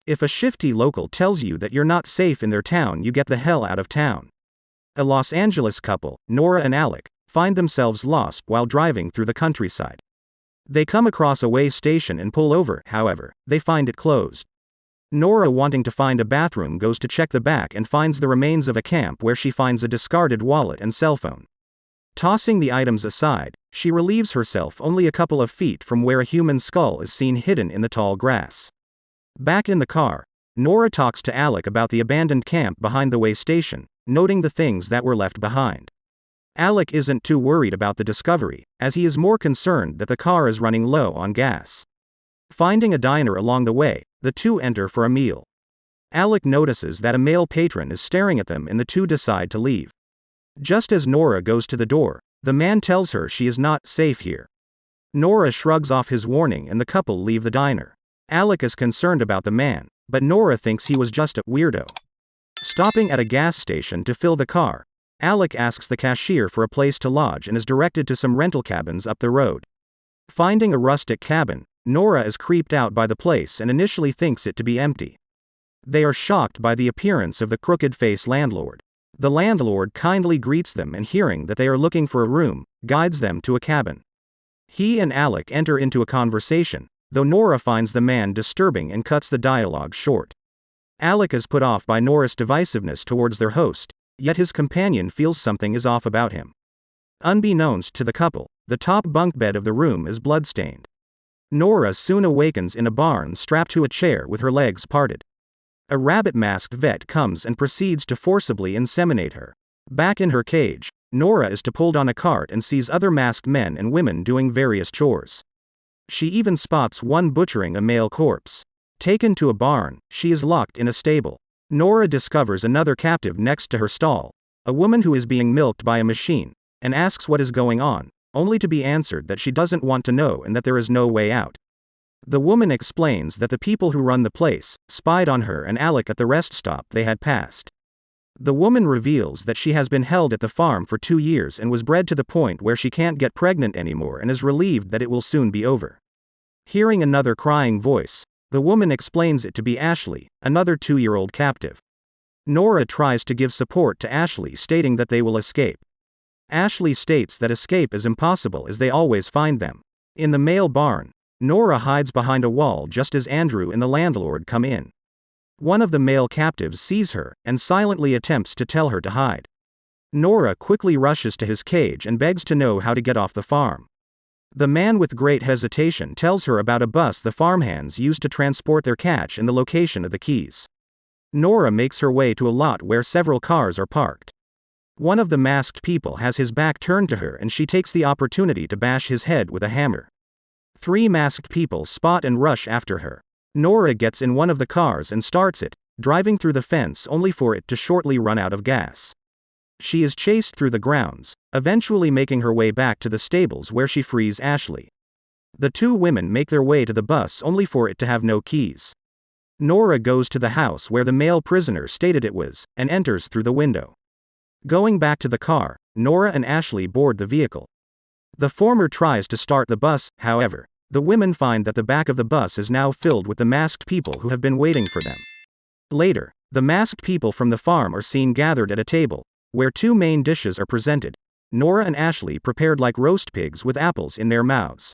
If a shifty local tells you that you're not safe in their town, you get the hell out of town. A Los Angeles couple, Nora and Alec, find themselves lost while driving through the countryside. They come across a way station and pull over, however, they find it closed. Nora, wanting to find a bathroom, goes to check the back and finds the remains of a camp where she finds a discarded wallet and cell phone. Tossing the items aside, she relieves herself only a couple of feet from where a human skull is seen hidden in the tall grass. Back in the car, Nora talks to Alec about the abandoned camp behind the way station, noting the things that were left behind. Alec isn't too worried about the discovery, as he is more concerned that the car is running low on gas. Finding a diner along the way, the two enter for a meal. Alec notices that a male patron is staring at them and the two decide to leave. Just as Nora goes to the door, the man tells her she is not safe here. Nora shrugs off his warning and the couple leave the diner. Alec is concerned about the man, but Nora thinks he was just a weirdo. Stopping at a gas station to fill the car, Alec asks the cashier for a place to lodge and is directed to some rental cabins up the road. Finding a rustic cabin, Nora is creeped out by the place and initially thinks it to be empty. They are shocked by the appearance of the crooked-faced landlord. The landlord kindly greets them and, hearing that they are looking for a room, guides them to a cabin. He and Alec enter into a conversation, though Nora finds the man disturbing and cuts the dialogue short. Alec is put off by Nora's divisiveness towards their host, yet his companion feels something is off about him. Unbeknownst to the couple, the top bunk bed of the room is bloodstained. Nora soon awakens in a barn strapped to a chair with her legs parted. A rabbit-masked vet comes and proceeds to forcibly inseminate her. Back in her cage, Nora is pulled on a cart and sees other masked men and women doing various chores. She even spots one butchering a male corpse. Taken to a barn, she is locked in a stable. Nora discovers another captive next to her stall, a woman who is being milked by a machine, and asks what is going on, only to be answered that she doesn't want to know and that there is no way out. The woman explains that the people who run the place spied on her and Alec at the rest stop they had passed. The woman reveals that she has been held at the farm for 2 years and was bred to the point where she can't get pregnant anymore and is relieved that it will soon be over. Hearing another crying voice, the woman explains it to be Ashley, another 2-year-old captive. Nora tries to give support to Ashley, stating that they will escape. Ashley states that escape is impossible as they always find them. In the male barn, Nora hides behind a wall just as Andrew and the landlord come in. One of the male captives sees her and silently attempts to tell her to hide. Nora quickly rushes to his cage and begs to know how to get off the farm. The man with great hesitation tells her about a bus the farmhands use to transport their catch and the location of the keys. Nora makes her way to a lot where several cars are parked. One of the masked people has his back turned to her and she takes the opportunity to bash his head with a hammer. 3 masked people spot and rush after her. Nora gets in one of the cars and starts it, driving through the fence only for it to shortly run out of gas. She is chased through the grounds, eventually making her way back to the stables where she frees Ashley. The 2 women make their way to the bus only for it to have no keys. Nora goes to the house where the male prisoner stated it was, and enters through the window. Going back to the car, Nora and Ashley board the vehicle. The former tries to start the bus, however, the women find that the back of the bus is now filled with the masked people who have been waiting for them. Later, the masked people from the farm are seen gathered at a table, where 2 main dishes are presented. Nora and Ashley prepared like roast pigs with apples in their mouths.